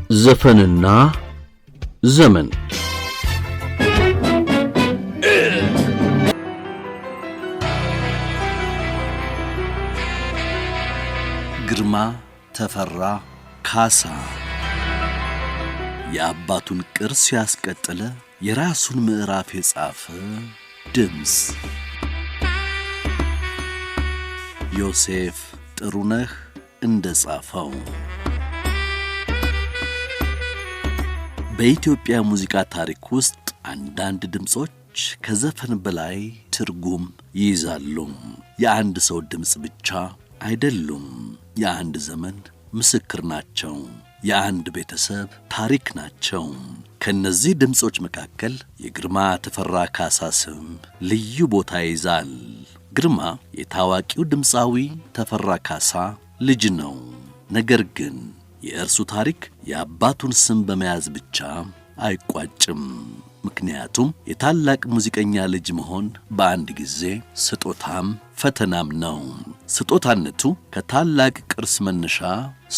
ዘፈንና ዘመን ግርማ ተፈራ ካሳ የአባቱን ቅርስ ያስቀጠለ የራሱን ምዕራፍ የጻፈ ድምጽ ዮሴፍ ጥሩነህ እንደጻፈው በኢትዮጵያ ሙዚቃ ታሪክ ውስጥ አንዳንድ ድምጾች ከዘፈን በላይ ትርጉም ይይዛሉ። የአንድ ሰው ድምጽ ብቻ አይደሉም፣ የአንድ ዘመን ምስክር ናቸው፣ የአንድ ቤተሰብ ታሪክ ናቸው። ከነዚህ ድምጾች መካከል የግርማ ተፈራ ካሳ ስም ልዩ ቦታ ይዛል። ግርማ የታዋቂው ድምፃዊ ተፈራ ካሳ ልጅ ነው። ነገር ግን የእርሱ ታሪክ የአባቱን ስም በመያዝ ብቻ አይቋጭም። ምክንያቱም የታላቅ ሙዚቀኛ ልጅ መሆን በአንድ ጊዜ ስጦታም ፈተናም ነው። ስጦታነቱ ከታላቅ ቅርስ መነሻ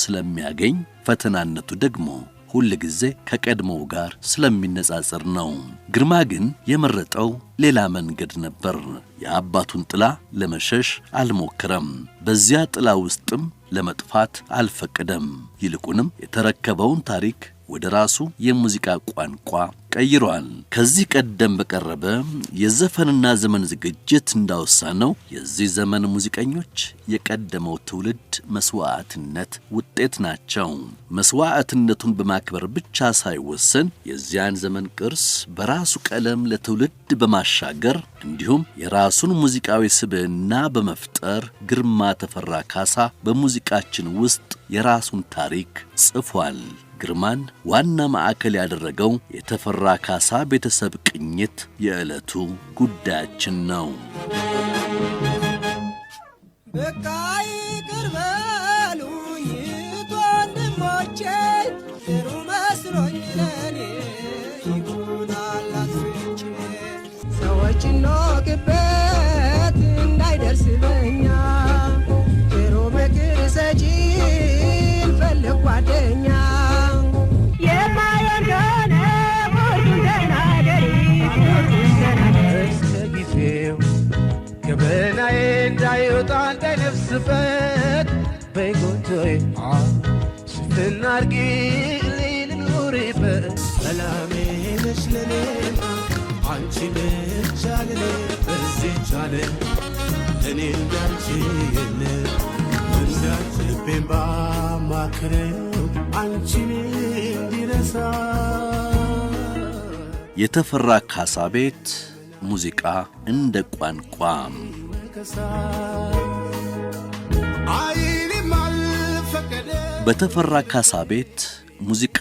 ስለሚያገኝ፣ ፈተናነቱ ደግሞ ሁል ጊዜ ከቀድሞው ጋር ስለሚነጻጸር ነው። ግርማ ግን የመረጠው ሌላ መንገድ ነበር። የአባቱን ጥላ ለመሸሽ አልሞከረም። በዚያ ጥላ ውስጥም ለመጥፋት አልፈቀደም። ይልቁንም የተረከበውን ታሪክ ወደ ራሱ የሙዚቃ ቋንቋ ቀይሯል። ከዚህ ቀደም በቀረበ የዘፈንና ዘመን ዝግጅት እንዳወሳነው የዚህ ዘመን ሙዚቀኞች የቀደመው ትውልድ መስዋዕትነት ውጤት ናቸው። መስዋዕትነቱን በማክበር ብቻ ሳይወሰን የዚያን ዘመን ቅርስ በራሱ ቀለም ለትውልድ በማሻገር እንዲሁም የራሱን ሙዚቃዊ ስብዕና በመፍጠር ግርማ ተፈራ ካሳ በሙዚቃችን ውስጥ የራሱን ታሪክ ጽፏል። ግርማን ዋና ማዕከል ያደረገው የተፈራ ካሳ ቤተሰብ ቅኝት የዕለቱ ጉዳያችን ነው። በቃ ይቅር በሉኝ ወንድሞቼ፣ ጥሩ መስሎኝ ለኔ ይሆናል አስቼ ሰዎች ኖቅበት እንዳይደርስ በኛ ጥሩ ምክር ሰጪን ፈልግ ጓደኛ ገበናዬ እንዳይወጣ እንዳይነፍስበት በይጎቶይ ሽፍና አርጊ ልኑሪበት ሰላሜ ነሽ ለኔማ አንቺ ብቻ ለኔ በዚህ ቻለ እኔ እንዳንቺ የለ እንዳትቤን ባማክረው አንቺን እንዲረሳ የተፈራ ካሳ ቤት ሙዚቃ እንደ ቋንቋ በተፈራ ካሳ ቤት ሙዚቃ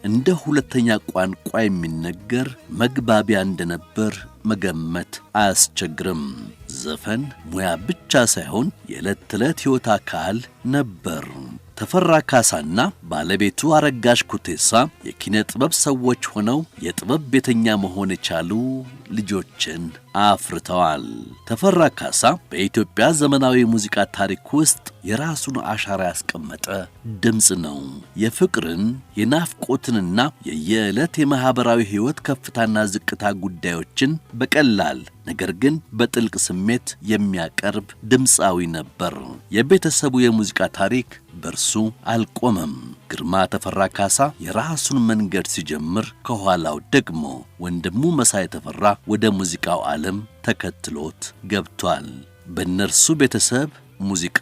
እንደ ሁለተኛ ቋንቋ የሚነገር መግባቢያ እንደነበር መገመት አያስቸግርም። ዘፈን ሙያ ብቻ ሳይሆን የዕለት ተዕለት ሕይወት አካል ነበር። ተፈራ ካሳና ባለቤቱ አረጋሽ ኩቴሳ የኪነ ጥበብ ሰዎች ሆነው የጥበብ ቤተኛ መሆን የቻሉ ልጆችን አፍርተዋል። ተፈራ ካሳ በኢትዮጵያ ዘመናዊ ሙዚቃ ታሪክ ውስጥ የራሱን አሻራ ያስቀመጠ ድምጽ ነው። የፍቅርን፣ የናፍቆትንና የየዕለት የማህበራዊ ሕይወት ከፍታና ዝቅታ ጉዳዮችን በቀላል ነገር ግን በጥልቅ ስሜት የሚያቀርብ ድምፃዊ ነበር። የቤተሰቡ የሙዚቃ ታሪክ በርሱ አልቆመም። ግርማ ተፈራ ካሳ የራሱን መንገድ ሲጀምር ከኋላው ደግሞ ወንድሙ መሳይ ተፈራ ወደ ሙዚቃው ዓለም ተከትሎት ገብቷል። በእነርሱ ቤተሰብ ሙዚቃ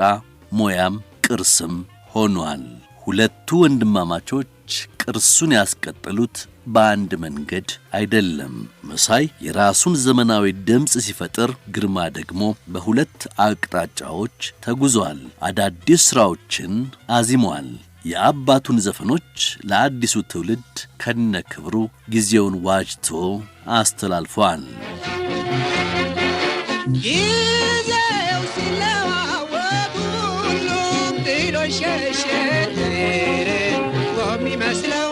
ሞያም ቅርስም ሆኗል። ሁለቱ ወንድማማቾች ቅርሱን ያስቀጠሉት በአንድ መንገድ አይደለም። መሳይ የራሱን ዘመናዊ ድምጽ ሲፈጥር፣ ግርማ ደግሞ በሁለት አቅጣጫዎች ተጉዟል። አዳዲስ ሥራዎችን አዚሟል። የአባቱን ዘፈኖች ለአዲሱ ትውልድ ከነክብሩ ጊዜውን ዋጅቶ አስተላልፏል። ጊዜው ሲለዋወጥ ሁሉም ጥሎ ሸሸ የሚመስለው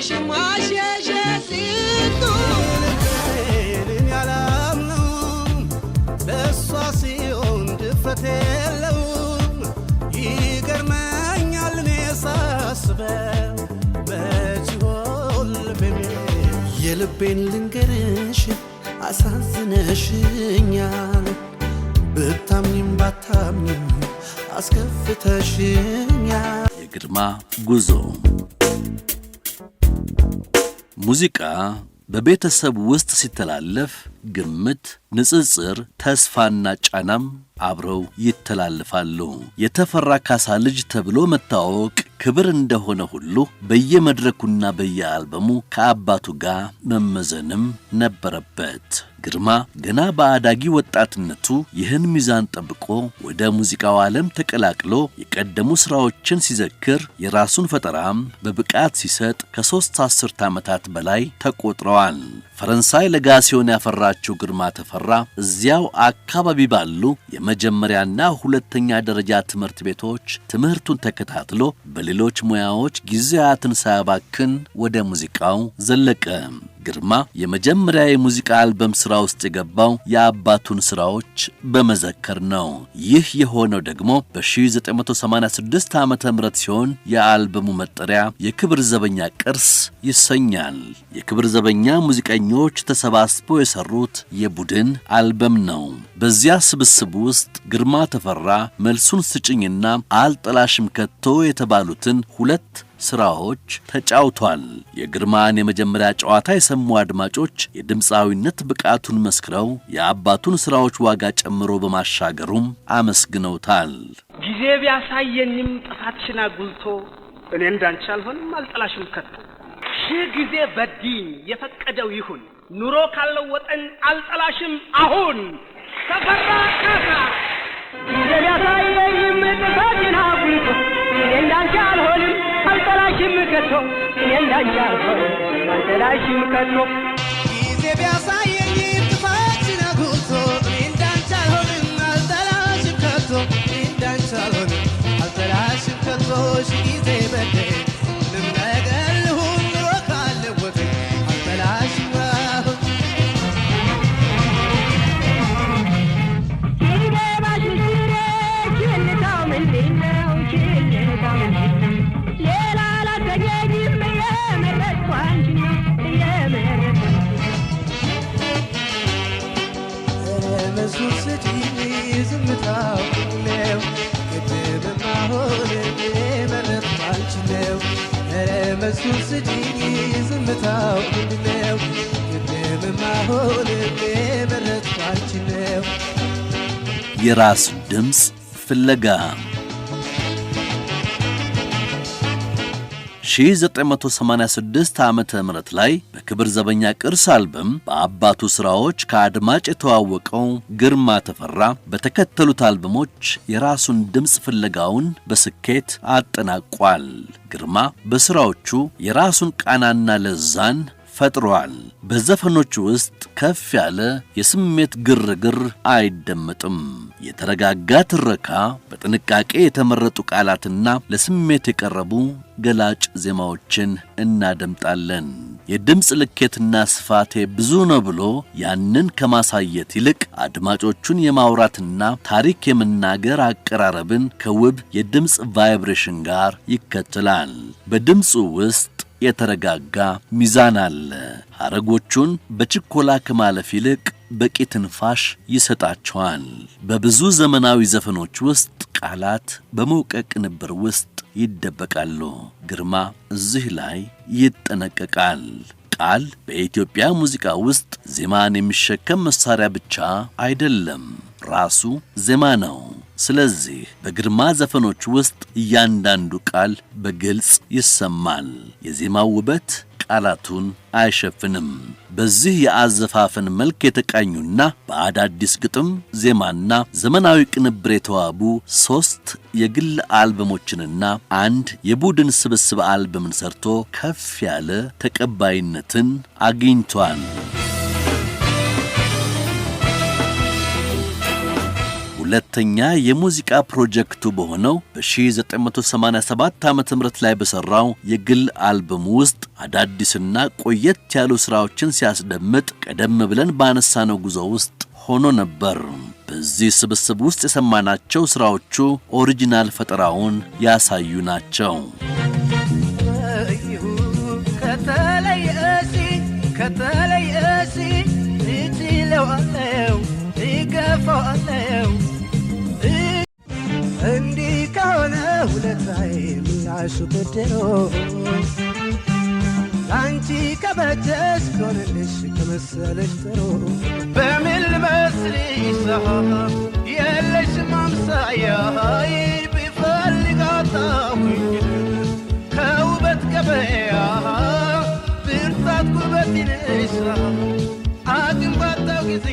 ሽማሸሸ ሲቱን ያላምነው ለእሷ ሲሆን ድፍረት የለው ይገርመኛል እኔ ሳስብ ሳስበው መች ይሆን ልቤ የልቤን ልንገርሽ አሳዝነሽኛል ብታምኝም ባታምኝም አስከፍተሽኛል። የግርማ ጉዞ ሙዚቃ በቤተሰብ ውስጥ ሲተላለፍ ግምት፣ ንጽጽር፣ ተስፋና ጫናም አብረው ይተላለፋሉ። የተፈራ ካሳ ልጅ ተብሎ መታወቅ ክብር እንደሆነ ሁሉ በየመድረኩና በየአልበሙ ከአባቱ ጋር መመዘንም ነበረበት። ግርማ ገና በአዳጊ ወጣትነቱ ይህን ሚዛን ጠብቆ ወደ ሙዚቃው ዓለም ተቀላቅሎ የቀደሙ ሥራዎችን ሲዘክር የራሱን ፈጠራም በብቃት ሲሰጥ ከ3 አስርት ዓመታት በላይ ተቆጥረዋል። ፈረንሳይ ለጋሲዮን ያፈራችው ግርማ ተፈራ እዚያው አካባቢ ባሉ የመጀመሪያና ሁለተኛ ደረጃ ትምህርት ቤቶች ትምህርቱን ተከታትሎ በሌሎች ሙያዎች ጊዜያትን ሳያባክን ወደ ሙዚቃው ዘለቀ። ግርማ የመጀመሪያ የሙዚቃ አልበም ሥራ ውስጥ የገባው የአባቱን ሥራዎች በመዘከር ነው። ይህ የሆነው ደግሞ በ1986 ዓመተ ምህረት ሲሆን የአልበሙ መጠሪያ የክብር ዘበኛ ቅርስ ይሰኛል። የክብር ዘበኛ ሙዚቀኞች ተሰባስበው የሰሩት የቡድን አልበም ነው። በዚያ ስብስብ ውስጥ ግርማ ተፈራ መልሱን ስጭኝና አልጠላሽም ከቶ የተባሉትን 2 ሥራዎች ተጫውቷል። የግርማን የመጀመሪያ ጨዋታ የሰሙ አድማጮች የድምፃዊነት ብቃቱን መስክረው የአባቱን ሥራዎች ዋጋ ጨምሮ በማሻገሩም አመስግነውታል። ጊዜ ቢያሳየኝም ጥፋትሽን አጉልቶ እኔ እንዳንቺ አልሆንም አልጠላሽም ከቶ ሺህ ጊዜ በዲኝ የፈቀደው ይሁን ኑሮ ካልለወጠኝ አልጠላሽም አሁን ተፈራ ካሳ። ጊዜ ቢያሳየኝም ጥፋትሽን አጉልቶ እኔ እንዳንቺ አልሆንም አልጠላሽም ከቶ እኔ እንዳንቺ አልሆንም አልጠላሽም ከቶ ጊዜ ቢያሳየኝ ጥፋትሽን አጉልቶ እኔ እንዳንቺ አልሆንም አልጠላሽም ከቶ እኔ እንዳንቺ አልሆንም አልጠላሽም ከቶ ሺህ ጊዜ በደኝ ምንም ነገር ልሁን ኑሮ ካልለወጠኝ አልጠላሽም አሁን ሲገባሽ ስሬ ችልታው ምንድነው ችልታው ምንድነው ሌላ ላገኘኝም የመረጥኩ አንቺን ነው የመረጥኩ መልሱን ስጪኝ ዝምታው ነው ቅድምም አሁን የመረጥኩ አንቺን ነው። መልሱን ስጪኝ ዝምታው ነው ቅድምም አሁን የመረጥኩ አንቺን ነው። የራስ ድምፅ ፍለጋ 1986 ዓመተ ምህረት ላይ በክብር ዘበኛ ቅርስ አልበም በአባቱ ሥራዎች ከአድማጭ የተዋወቀው ግርማ ተፈራ በተከተሉት አልበሞች የራሱን ድምፅ ፍለጋውን በስኬት አጠናቋል። ግርማ በሥራዎቹ የራሱን ቃናና ለዛን ፈጥሯል። በዘፈኖቹ ውስጥ ከፍ ያለ የስሜት ግርግር አይደመጥም። የተረጋጋ ትረካ፣ በጥንቃቄ የተመረጡ ቃላትና ለስሜት የቀረቡ ገላጭ ዜማዎችን እናደምጣለን። የድምፅ ልኬትና ስፋቴ ብዙ ነው ብሎ ያንን ከማሳየት ይልቅ አድማጮቹን የማውራትና ታሪክ የመናገር አቀራረብን ከውብ የድምፅ ቫይብሬሽን ጋር ይከተላል። በድምፁ ውስጥ የተረጋጋ ሚዛን አለ። ሐረጎቹን በችኮላ ከማለፍ ይልቅ በቂ ትንፋሽ ይሰጣቸዋል። በብዙ ዘመናዊ ዘፈኖች ውስጥ ቃላት በሞቀ ቅንብር ውስጥ ይደበቃሉ። ግርማ እዚህ ላይ ይጠነቀቃል። ቃል በኢትዮጵያ ሙዚቃ ውስጥ ዜማን የሚሸከም መሳሪያ ብቻ አይደለም፣ ራሱ ዜማ ነው። ስለዚህ በግርማ ዘፈኖች ውስጥ እያንዳንዱ ቃል በግልጽ ይሰማል። የዜማው ውበት ቃላቱን አይሸፍንም። በዚህ የአዘፋፈን መልክ የተቃኙና በአዳዲስ ግጥም ዜማና ዘመናዊ ቅንብር የተዋቡ 3 የግል አልበሞችንና 1 የቡድን ስብስብ አልበምን ሰርቶ ከፍ ያለ ተቀባይነትን አግኝቷል። ሁለተኛ የሙዚቃ ፕሮጀክቱ በሆነው በ1987 ዓመተ ምህረት ላይ በሰራው የግል አልበም ውስጥ አዳዲስና ቆየት ያሉ ሥራዎችን ሲያስደምጥ ቀደም ብለን ባነሳነው ጉዞ ውስጥ ሆኖ ነበር። በዚህ ስብስብ ውስጥ የሰማናቸው ሥራዎቹ ኦሪጂናል ፈጠራውን ያሳዩ ናቸው። ከተለየሽ እችለዋለሁ እገፋዋለሁ እንዲህ ከሆነ ውለታዬ ምላሹ ብድሮ አንቺ ከበጀሽ ከሆነልሽ ከመሰለሽ ጥሩ በምን ልመስልሽ የለሽም አምሳያ ቢፈልግ አጣሁኝ ከውበት ገበያ ብርታት ጉልበት ይነሽ አቅም ባጣው ጊዜ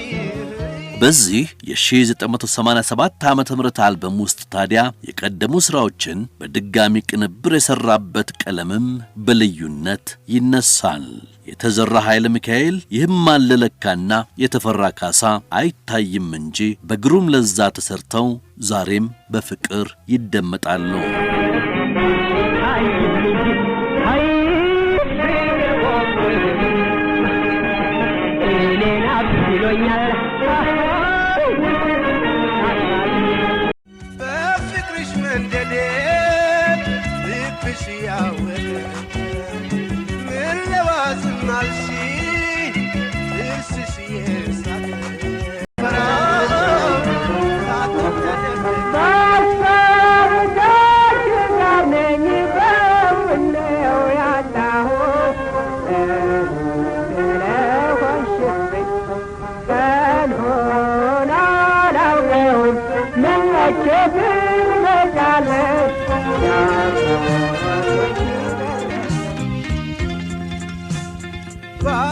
በዚህ የ1987 ዓመተ ምህረት አልበም ውስጥ ታዲያ የቀደሙ ስራዎችን በድጋሚ ቅንብር የሰራበት ቀለምም በልዩነት ይነሳል። የተዘራ ኃይለ ሚካኤል ይህም አለለካና የተፈራ ካሳ አይታይም እንጂ በግሩም ለዛ ተሰርተው ዛሬም በፍቅር ይደመጣሉ። በፍቅርሽ መንደዴ ልብሽ ያወደ ምን ለዋዝም አልሽ እርስሽ የሳት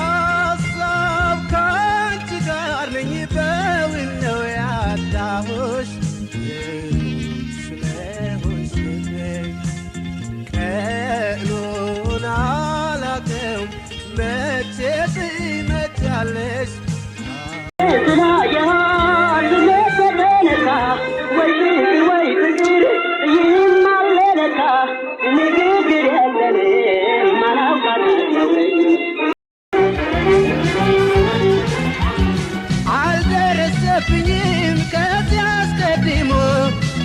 በሀሳብ ከአንቺ ጋር ነኝ በውን ነው ያጣሁሽ ስለሆንሽ ቀኑን አላውቅም መቼ ትመጫለሽ አልደረሰብኝም ከዚያ አስቀድሞ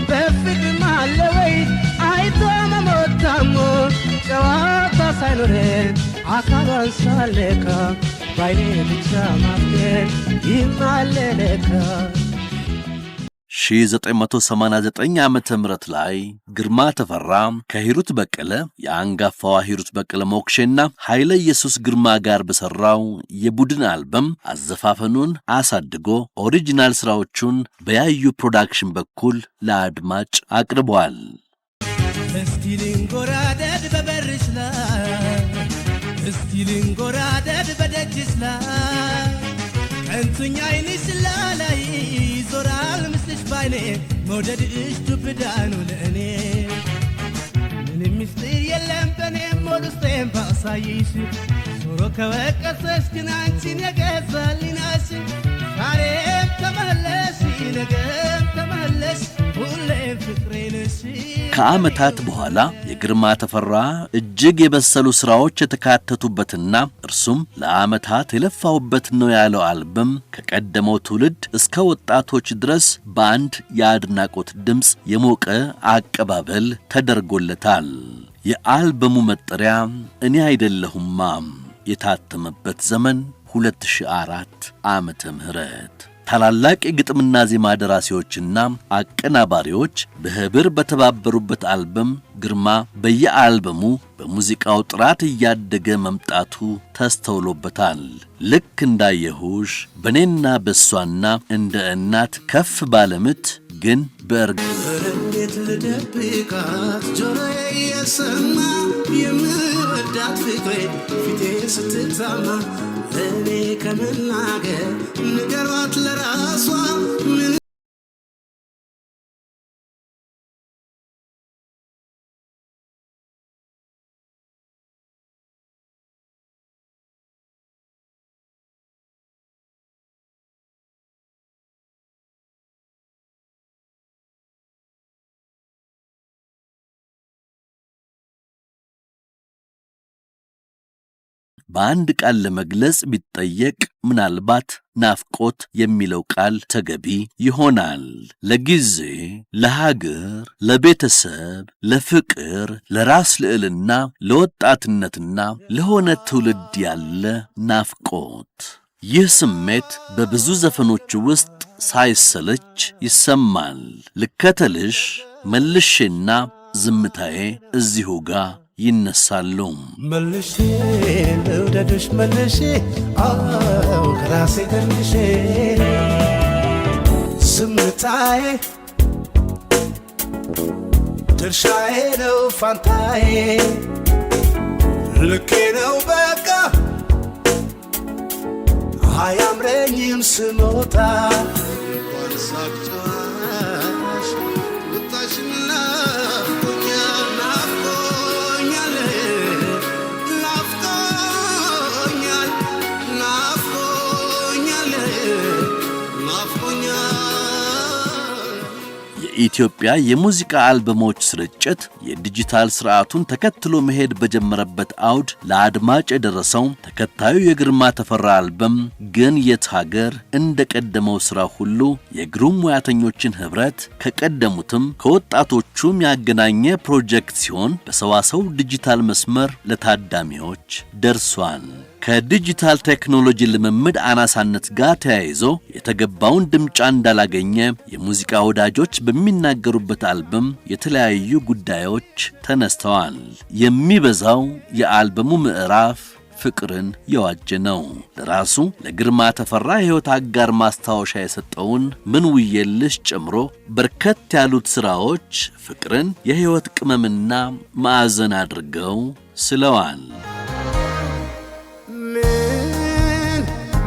በፍቅር ማለወይ አይቶ መሞት ታሞ ጨዋታ ሳይኖረን አካሏን ሳለካ ባይኔ ብቻ ማፍቀር ይማለለካ 1989 ዓመተ ምህረት ላይ ግርማ ተፈራ ከሂሩት በቀለ የአንጋፋዋ ሂሩት በቀለ ሞክሼና ኃይለ ኢየሱስ ግርማ ጋር በሰራው የቡድን አልበም አዘፋፈኑን አሳድጎ ኦሪጂናል ስራዎቹን በያዩ ፕሮዳክሽን በኩል ለአድማጭ አቅርቧል። እስቲ ልንጎራደድ በበርሽ ላይ እስቲ ልንጎራደድ በደጅሽ ላይ ከንቱኛ አይንሽ ላይ ዞራል ምስልሽ ባይኔ መውደድሽ ዱብዳ ነው ለእኔ ምንም ምስጢር የለም በኔም ወድስቴም ባሳይሽ ዞሮ ከወቀሰሽ ግን አንቺን የገዛልናሽ ዛሬም ተመለሽ ነገም ተመለሽ ሁሌም ፍቅሬ ነሽ። ከዓመታት በኋላ የግርማ ተፈራ እጅግ የበሰሉ ስራዎች የተካተቱበትና እርሱም ለዓመታት የለፋውበት ነው ያለው አልበም ከቀደመው ትውልድ እስከ ወጣቶች ድረስ በአንድ የአድናቆት ድምፅ የሞቀ አቀባበል ተደርጎለታል። የአልበሙ መጠሪያ እኔ አይደለሁማ የታተመበት ዘመን 2004 ዓመተ ምህረት ታላላቅ የግጥምና ዜማ ደራሲዎችና አቀናባሪዎች በህብር በተባበሩበት አልበም ግርማ በየአልበሙ በሙዚቃው ጥራት እያደገ መምጣቱ ተስተውሎበታል። ልክ እንዳየሁሽ በኔና በሷና እንደ እናት ከፍ ባለምት ግን እንዴት ልደብቃት ጆሮዬ የሰማ የምወዳት ፍቅሬ ፊቴ ስትታማ እኔ ከመናገር ንገሯት ለራሷ በአንድ ቃል ለመግለጽ ቢጠየቅ ምናልባት ናፍቆት የሚለው ቃል ተገቢ ይሆናል። ለጊዜ፣ ለሀገር፣ ለቤተሰብ፣ ለፍቅር፣ ለራስ ልዕልና፣ ለወጣትነትና ለሆነ ትውልድ ያለ ናፍቆት። ይህ ስሜት በብዙ ዘፈኖች ውስጥ ሳይሰለች ይሰማል። ልከተልሽ፣ መልሼና ዝምታዬ እዚሁ ጋር ይነሳሉ። መልሼ ልውደድሽ መልሼ አው ከራሴ ተንሼ ዝምታዬ ድርሻዬ ነው ፋንታዬ ልኬ ነው በቃ አያምረኝም ስሞታ ወርሳቅጫሽ ውጣሽም የኢትዮጵያ የሙዚቃ አልበሞች ስርጭት የዲጂታል ስርዓቱን ተከትሎ መሄድ በጀመረበት አውድ ለአድማጭ የደረሰው ተከታዩ የግርማ ተፈራ አልበም ግን የት ሀገር እንደቀደመው ሥራ ሁሉ የግሩም ሙያተኞችን ኅብረት ከቀደሙትም ከወጣቶቹም ያገናኘ ፕሮጀክት ሲሆን በሰዋሰው ዲጂታል መስመር ለታዳሚዎች ደርሷል። ከዲጂታል ቴክኖሎጂ ልምምድ አናሳነት ጋር ተያይዞ የተገባውን ድምጫ እንዳላገኘ የሙዚቃ ወዳጆች በሚናገሩበት አልበም የተለያዩ ጉዳዮች ተነስተዋል። የሚበዛው የአልበሙ ምዕራፍ ፍቅርን የዋጀ ነው። ለራሱ ለግርማ ተፈራ የሕይወት አጋር ማስታወሻ የሰጠውን ምን ውዬልሽ ጨምሮ በርከት ያሉት ሥራዎች ፍቅርን የሕይወት ቅመምና ማዕዘን አድርገው ስለዋል።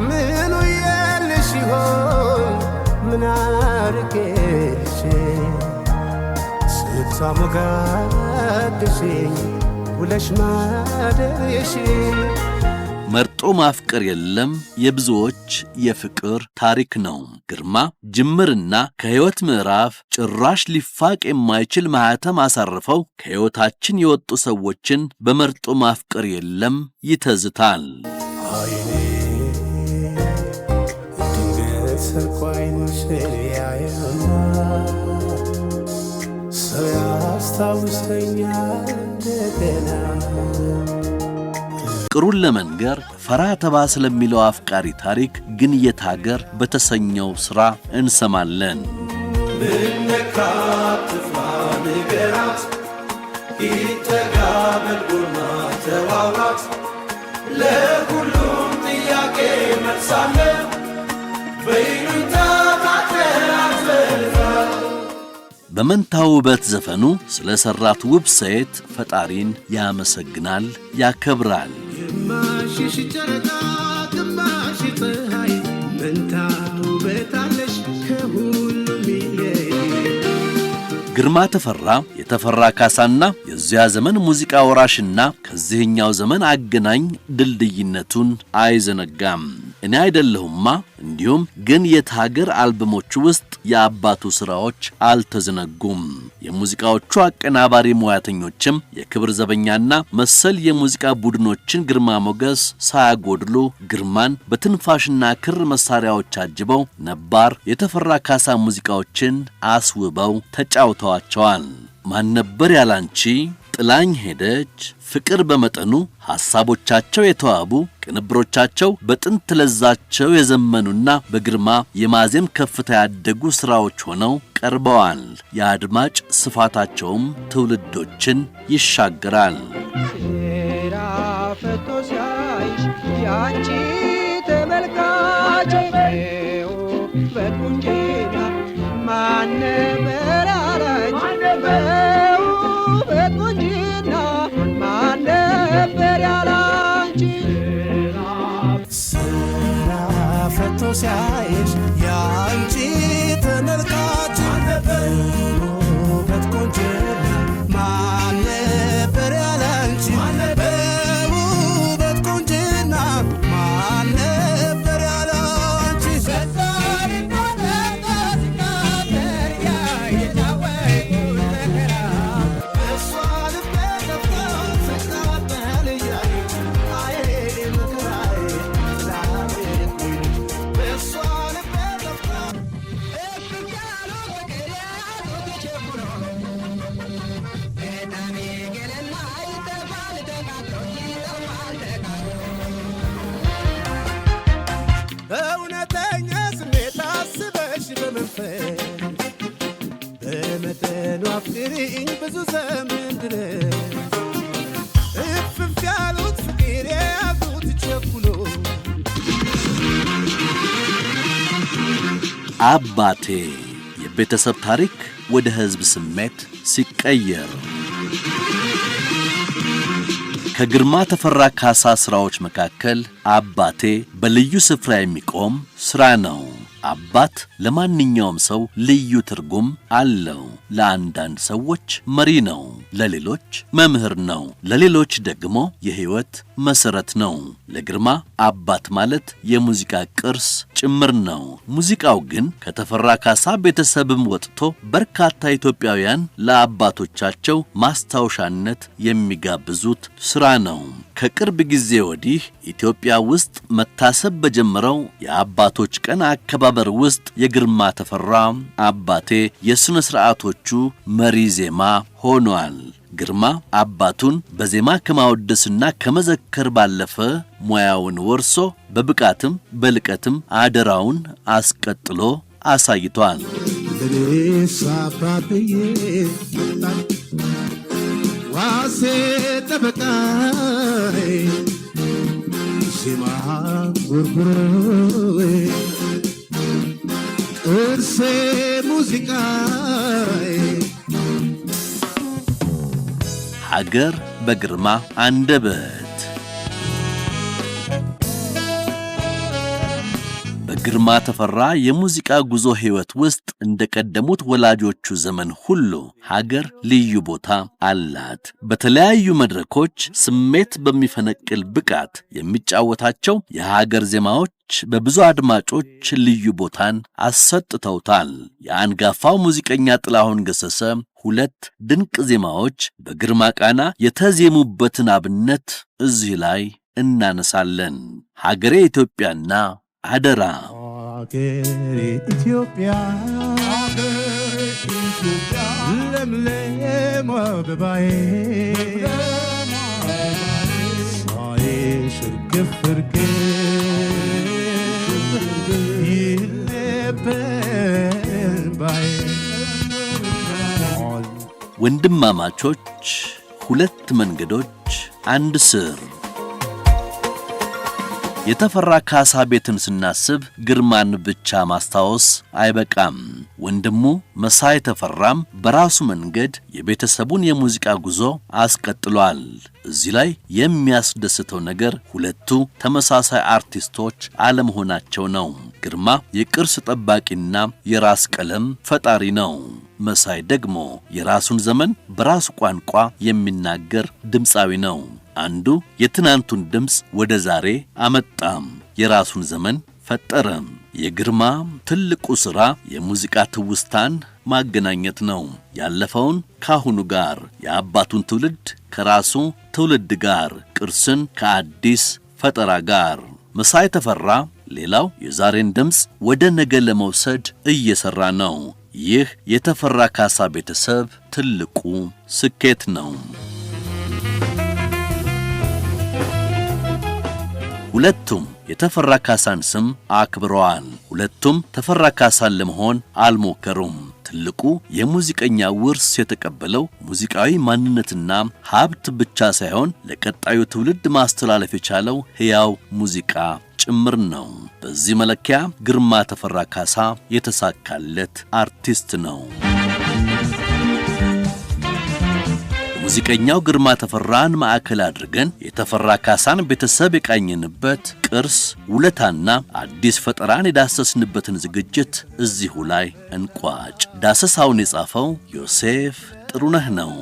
ምን ውዬልሽ ይሆን ምን አርጌልሽ ስታሞጋግሽኝ ውለሽ ማደርሽ መርጦ ማፍቀር የለም የብዙዎች የፍቅር ታሪክ ነው። ግርማ ጅምርና ከሕይወት ምዕራፍ ጭራሽ ሊፋቅ የማይችል ማህተም አሳርፈው ከሕይወታችን የወጡ ሰዎችን በመርጦ ማፍቀር የለም ይተዝታል። አይኔ ድንገት ሰርቆ ዓይንሽን ያየውና ሰው ያስታውሰኛል እንደገና። ፍቅሩን ለመንገር ፈራ ተባ ስለሚለው አፍቃሪ ታሪክ ግን የት ሀገር በተሰኘው ሥራ እንሰማለን። ምነካት ትፍራ ንገራት ይጠጋ በልጎና ተዋውራት ለሁሉም ጥያቄ መልሳለ በይሉኝታ ታተራዘልፋ። በመንታ ውበት ዘፈኑ ስለ ሠራት ውብ ሴት ፈጣሪን ያመሰግናል፣ ያከብራል። ግማሽሽ ጨረቃ ግማሽ ፀሐይ መንታ ውበት አለሽ ከሁሉም ይለይ። ግርማ ተፈራ የተፈራ ካሳና የዚያ ዘመን ሙዚቃ ወራሽና ከዚህኛው ዘመን አገናኝ ድልድይነቱን አይዘነጋም። እኔ አይደለሁማ እንዲሁም ግን የት ሀገር አልበሞች ውስጥ የአባቱ ሥራዎች አልተዘነጉም። የሙዚቃዎቹ አቀናባሪ ሙያተኞችም የክብር ዘበኛና መሰል የሙዚቃ ቡድኖችን ግርማ ሞገስ ሳያጎድሉ ግርማን በትንፋሽና ክር መሳሪያዎች አጅበው ነባር የተፈራ ካሳ ሙዚቃዎችን አስውበው ተጫውተዋቸዋል። ማን ነበር ያላንቺ፣ ጥላኝ ሄደች፣ ፍቅር በመጠኑ ሐሳቦቻቸው የተዋቡ ቅንብሮቻቸው በጥንት ለዛቸው የዘመኑና በግርማ የማዜም ከፍታ ያደጉ ሥራዎች ሆነው ቀርበዋል። የአድማጭ ስፋታቸውም ትውልዶችን ይሻገራል። ሴራ ፈቶ ሲያይሽ ያንቺ ተመልካች በቁንጅና ማን ነበር ያላንቺ በቁንጅና ማን ነበር ያላንቺ ስራ ፈቶ ሲያይሽ ያንቺ ተመልካች በውበት ቆንጅና ማን ነበር ያላንቺ በውበት ቆንጅና ማን ነበር ያላንቺ እሷ ልቤ ገብታ ፍቅር አበል እያለች አይ ብዙ ዘመን ድረስ እፍፍ ያሉት ፍቅር የያዙት ቸኩሎ አባቴ የቤተሰብ ታሪክ ወደ ሕዝብ ስሜት ሲቀየር ከግርማ ተፈራ ካሳ ሥራዎች መካከል አባቴ በልዩ ስፍራ የሚቆም ሥራ ነው። አባት ለማንኛውም ሰው ልዩ ትርጉም አለው። ለአንዳንድ ሰዎች መሪ ነው፣ ለሌሎች መምህር ነው፣ ለሌሎች ደግሞ የሕይወት መሠረት ነው። ለግርማ አባት ማለት የሙዚቃ ቅርስ ጭምር ነው። ሙዚቃው ግን ከተፈራ ካሳ ቤተሰብም ወጥቶ በርካታ ኢትዮጵያውያን ለአባቶቻቸው ማስታወሻነት የሚጋብዙት ሥራ ነው። ከቅርብ ጊዜ ወዲህ ኢትዮጵያ ውስጥ መታሰብ በጀመረው የአባቶች ቀን አከባበር ውስጥ የግርማ ተፈራ አባቴ የሥነ ሥርዓቶቹ መሪ ዜማ ሆኗል። ግርማ አባቱን በዜማ ከማወደስና ከመዘከር ባለፈ ሙያውን ወርሶ በብቃትም በልቀትም አደራውን አስቀጥሎ አሳይቷል። ዋሴ ጠበቃዬ ዜማ ጉርጉሮዬ ጥርሴ ሙዚቃዬ ሀገር በግርማ አንደበት በግርማ ተፈራ የሙዚቃ ጉዞ ሕይወት ውስጥ እንደቀደሙት ወላጆቹ ዘመን ሁሉ ሀገር ልዩ ቦታ አላት። በተለያዩ መድረኮች ስሜት በሚፈነቅል ብቃት የሚጫወታቸው የሀገር ዜማዎች በብዙ አድማጮች ልዩ ቦታን አሰጥተውታል። የአንጋፋው ሙዚቀኛ ጥላሁን ገሰሰ ሁለት ድንቅ ዜማዎች በግርማ ቃና የተዜሙበትን አብነት እዚህ ላይ እናነሳለን። ሀገሬ ኢትዮጵያና አደራ። ሀገሬ ኢትዮጵያ ለምለም አበባዬ ሳይሽ እርግፍ እርግፍ ይለበን ባዬ ወንድማማቾች ሁለት መንገዶች አንድ ስር የተፈራ ካሳ ቤትን ስናስብ ግርማን ብቻ ማስታወስ አይበቃም። ወንድሙ መሳይ ተፈራም በራሱ መንገድ የቤተሰቡን የሙዚቃ ጉዞ አስቀጥሏል። እዚህ ላይ የሚያስደስተው ነገር ሁለቱ ተመሳሳይ አርቲስቶች አለመሆናቸው ነው። ግርማ የቅርስ ጠባቂና የራስ ቀለም ፈጣሪ ነው። መሳይ ደግሞ የራሱን ዘመን በራሱ ቋንቋ የሚናገር ድምፃዊ ነው። አንዱ የትናንቱን ድምፅ ወደ ዛሬ አመጣም፣ የራሱን ዘመን ፈጠረም። የግርማ ትልቁ ሥራ የሙዚቃ ትውስታን ማገናኘት ነው። ያለፈውን ካሁኑ ጋር፣ የአባቱን ትውልድ ከራሱ ትውልድ ጋር፣ ቅርስን ከአዲስ ፈጠራ ጋር። መሳይ ተፈራ ሌላው የዛሬን ድምፅ ወደ ነገ ለመውሰድ እየሠራ ነው። ይህ የተፈራ ካሳ ቤተሰብ ትልቁ ስኬት ነው። ሁለቱም የተፈራ ካሳን ስም አክብረዋል። ሁለቱም ተፈራ ካሳን ለመሆን አልሞከሩም። ትልቁ የሙዚቀኛ ውርስ የተቀበለው ሙዚቃዊ ማንነትና ሀብት ብቻ ሳይሆን ለቀጣዩ ትውልድ ማስተላለፍ የቻለው ሕያው ሙዚቃ ጭምር ነው። በዚህ መለኪያ ግርማ ተፈራ ካሳ የተሳካለት አርቲስት ነው። ሙዚቀኛው ግርማ ተፈራን ማዕከል አድርገን የተፈራ ካሳን ቤተሰብ የቃኘንበት ቅርስ፣ ውለታና አዲስ ፈጠራን የዳሰስንበትን ዝግጅት እዚሁ ላይ እንቋጭ። ዳሰሳውን የጻፈው ዮሴፍ ጥሩነህ ነው።